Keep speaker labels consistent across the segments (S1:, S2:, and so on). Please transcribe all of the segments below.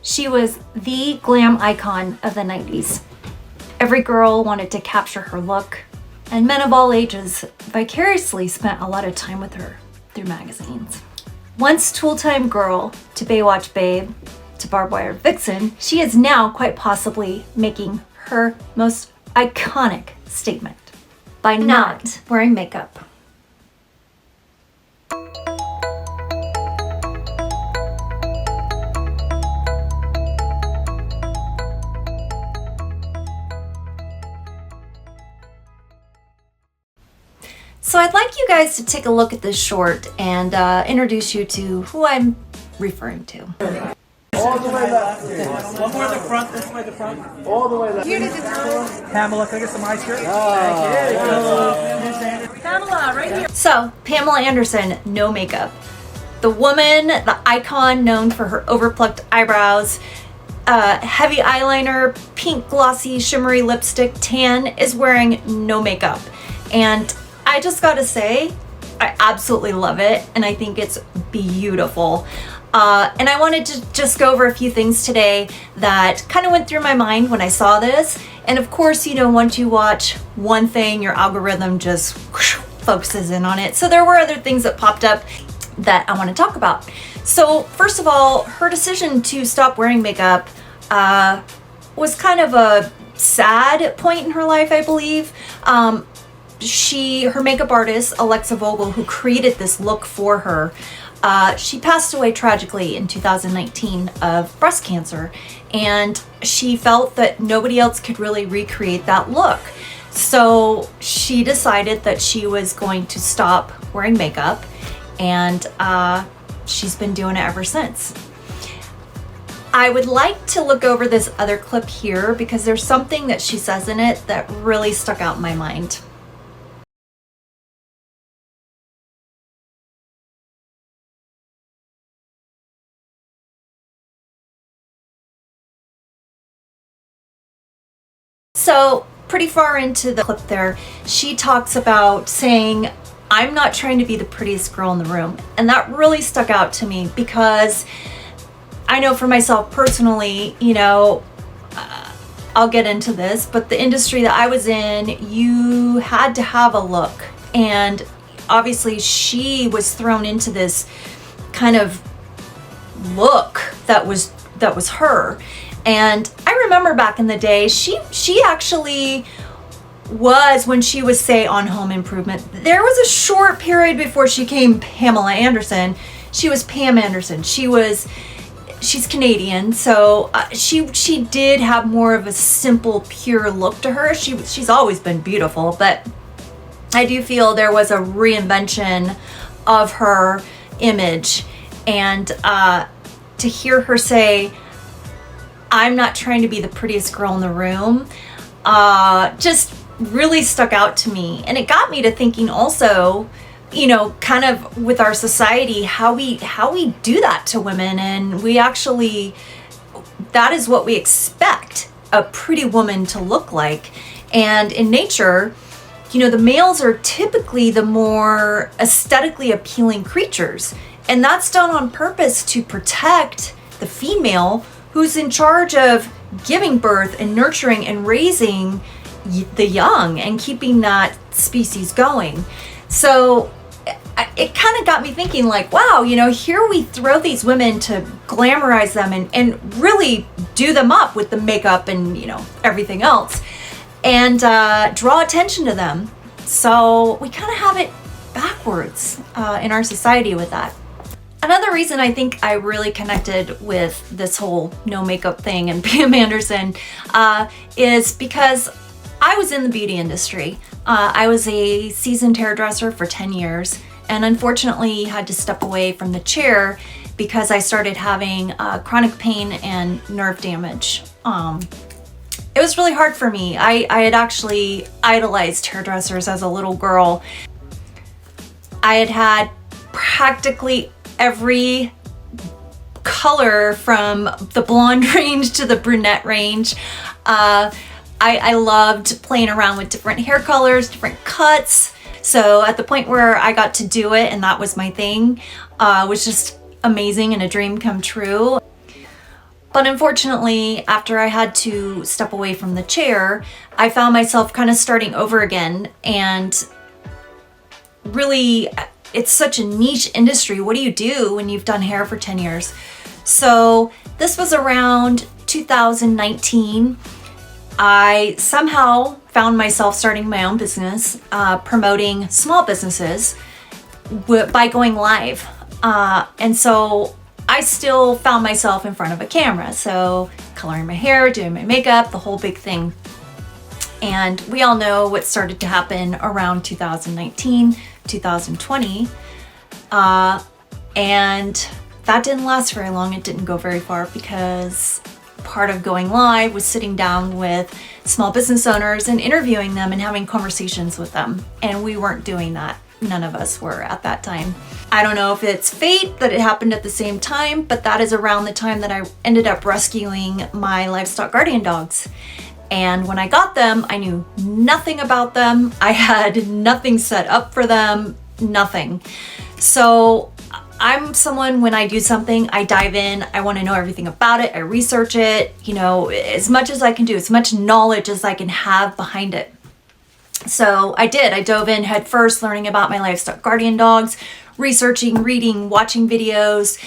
S1: She was the glam icon of the 90s. Every girl wanted to capture her look, and men of all ages vicariously spent a lot of time with her through magazines. Once Tool Time Girl to Baywatch Babe to Barbed Wire Vixen, she is now quite possibly making her most iconic statement by not wearing makeup. So I'd like you guys to take a look at this short and introduce you to who I'm referring to.
S2: All the way left. One more to the front, this way to the front. All the way left. Pamela, can I get some ice here? Thank you.
S1: Pamela, right here. So, Pamela Anderson, no makeup. The woman, the icon known for her overplucked eyebrows, heavy eyeliner, pink glossy shimmery lipstick, tan, is wearing no makeup. And I just gotta say, I absolutely love it, and I think it's beautiful. And I wanted to just go over a few things today that kind of went through my mind when I saw this. And of course, you know, once you watch one thing, your algorithm just focuses in on it. So there were other things that popped up that I want to talk about. So first of all, her decision to stop wearing makeup was kind of a sad point in her life, I believe. Her makeup artist, Alexa Vogel, who created this look for her, she passed away tragically in 2019 of breast cancer, and she felt that nobody else could really recreate that look. So she decided that she was going to stop wearing makeup, and she's been doing it ever since. I would like to look over this other clip here because there's something that she says in it that really stuck out in my mind. So pretty far into the clip there, she talks about saying, I'm not trying to be the prettiest girl in the room. And that really stuck out to me because I know for myself personally, you know, I'll get into this, but the industry that I was in, you had to have a look. And obviously she was thrown into this kind of look that was her. And I remember back in the day, she actually was, when she was, say, on Home Improvement, there was a short period before she became Pamela Anderson. She was Pam Anderson. She's Canadian, so she did have more of a simple, pure look to her. She's always been beautiful, but I do feel there was a reinvention of her image. And to hear her say, I'm not trying to be the prettiest girl in the room, just really stuck out to me. And it got me to thinking also, you know, kind of with our society, how we do that to women. And we actually, that is what we expect a pretty woman to look like. And in nature, you know, the males are typically the more aesthetically appealing creatures. And that's done on purpose to protect the female who's in charge of giving birth and nurturing and raising the young and keeping that species going. So it kind of got me thinking, like, wow, you know, here we throw these women to glamorize them and really do them up with the makeup and, you know, everything else, and draw attention to them. So we kind of have it backwards in our society with that. Another reason I think I really connected with this whole no makeup thing and Pam Anderson is because I was in the beauty industry. I was a seasoned hairdresser for 10 years, and unfortunately had to step away from the chair because I started having chronic pain and nerve damage. It was really hard for me. I had actually idolized hairdressers as a little girl. I had had practically every color from the blonde range to the brunette range. I loved playing around with different hair colors, different cuts. So at the point where I got to do it and that was my thing, was just amazing and a dream come true. But unfortunately, after I had to step away from the chair, I found myself kind of starting over again. And really, it's such a niche industry. What do you do when you've done hair for 10 years? So this was around 2019. I somehow found myself starting my own business, promoting small businesses by going live. And so I still found myself in front of a camera. So coloring my hair, doing my makeup, the whole big thing. And we all know what started to happen around 2019, 2020. And that didn't last very long. It didn't go very far because part of going live was sitting down with small business owners and interviewing them and having conversations with them. And we weren't doing that. None of us were at that time. I don't know if it's fate that it happened at the same time, but that is around the time that I ended up rescuing my livestock guardian dogs. And when I got them, I knew nothing about them. I had nothing set up for them, nothing. So I'm someone, when I do something, I dive in, I want to know everything about it, I research it, you know, as much as I can do, as much knowledge as I can have behind it. So I did. I dove in head first, learning about my livestock guardian dogs, researching, reading, watching videos,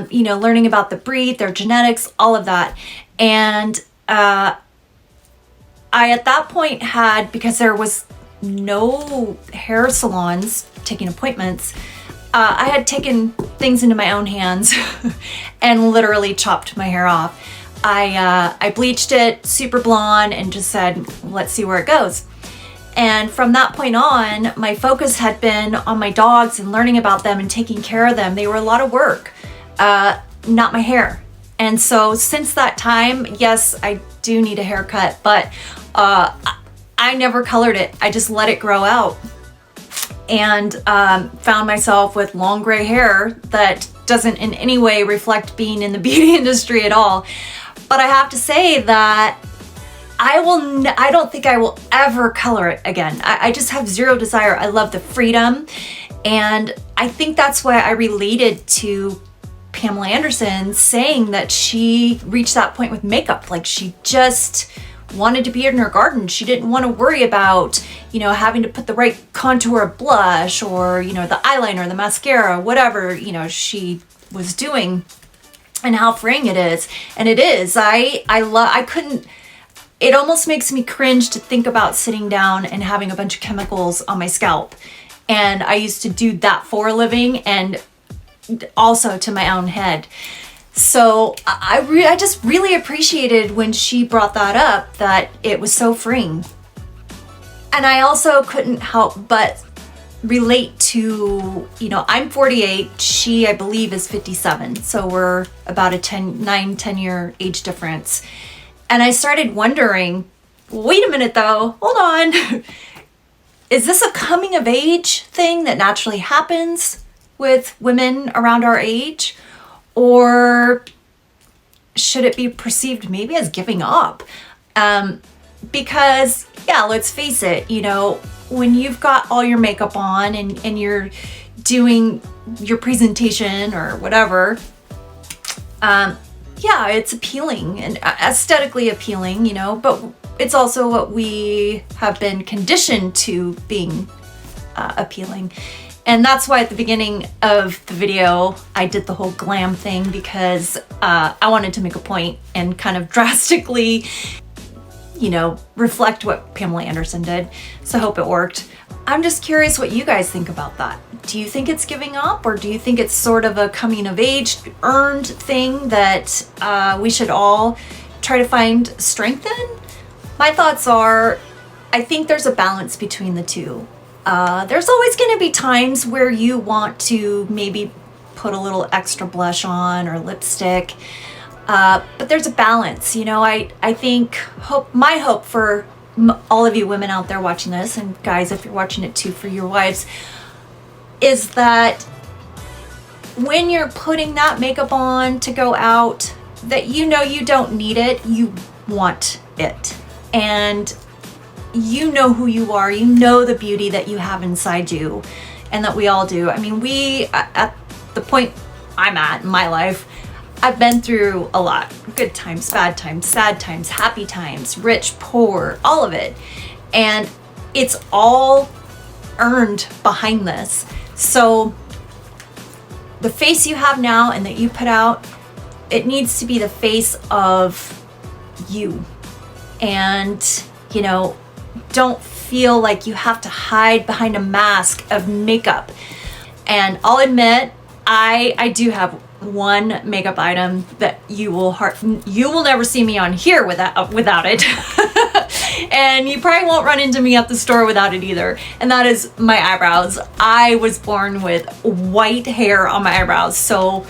S1: you know, learning about the breed, their genetics, all of that. And I, at that point, had, because there was no hair salons taking appointments, I had taken things into my own hands and literally chopped my hair off. I bleached it super blonde and just said, let's see where it goes. And from that point on, my focus had been on my dogs and learning about them and taking care of them. They were a lot of work, not my hair. And so since that time, yes, I do need a haircut, but I never colored it. I just let it grow out and found myself with long gray hair that doesn't in any way reflect being in the beauty industry at all. But I have to say that I don't think I will ever color it again. I just have zero desire. I love the freedom. And I think that's why I related to Pamela Anderson saying that she reached that point with makeup. Like, she just wanted to be in her garden. She didn't want to worry about, you know, having to put the right contour of blush or, you know, the eyeliner, the mascara, whatever, you know, she was doing, and how freeing it is. And it is. I couldn't. It almost makes me cringe to think about sitting down and having a bunch of chemicals on my scalp. And I used to do that for a living and also to my own head. So I just really appreciated when she brought that up, that it was so freeing. And I also couldn't help but relate to, you know, I'm 48, she, I believe, is 57. So we're about a 10 year age difference. And I started wondering, wait a minute though, hold on. Is this a coming of age thing that naturally happens with women around our age? Or should it be perceived maybe as giving up? Because, yeah, let's face it, you know, when you've got all your makeup on and you're doing your presentation or whatever, yeah, it's appealing and aesthetically appealing, you know, but it's also what we have been conditioned to being appealing. And that's why at the beginning of the video, I did the whole glam thing, because I wanted to make a point and kind of drastically, you know, reflect what Pamela Anderson did. So I hope it worked. I'm just curious what you guys think about that. Do you think it's giving up, or do you think it's sort of a coming of age, earned thing that we should all try to find strength in? My thoughts are, I think there's a balance between the two. There's always going to be times where you want to maybe put a little extra blush on or lipstick, but there's a balance. You know, I think my hope for all of you women out there watching this, and guys, if you're watching it too, for your wives, is that when you're putting that makeup on to go out, that you know you don't need it, you want it. And you know who you are, you know the beauty that you have inside you, and that we all do. I mean, at the point I'm at in my life, I've been through a lot. Good times, bad times, sad times, happy times, rich, poor, all of it. And it's all earned behind this. So the face you have now and that you put out, it needs to be the face of you. And, you know, don't feel like you have to hide behind a mask of makeup. And I'll admit, I do have one makeup item that you will never see me on here without it. And you probably won't run into me at the store without it either. And that is my eyebrows. I was born with white hair on my eyebrows. So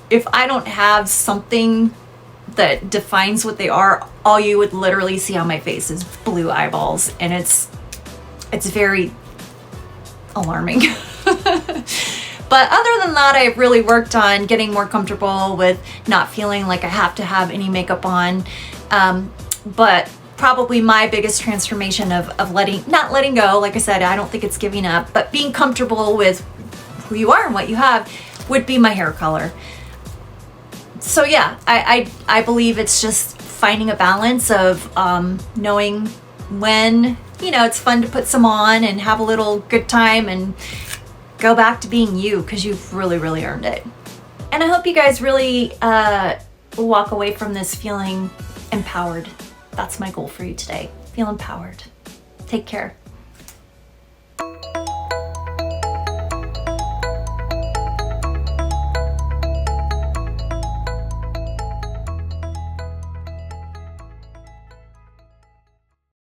S1: if I don't have something that defines what they are, all you would literally see on my face is blue eyeballs. And it's very alarming. But other than that, I've really worked on getting more comfortable with not feeling like I have to have any makeup on. But probably my biggest transformation of not letting go, like I said, I don't think it's giving up, but being comfortable with who you are and what you have would be my hair color. So yeah, I believe it's just finding a balance of knowing when, you know, it's fun to put some on and have a little good time and go back to being you, because you've really, really earned it. And I hope you guys really walk away from this feeling empowered. That's my goal for you today. Feel empowered. Take care.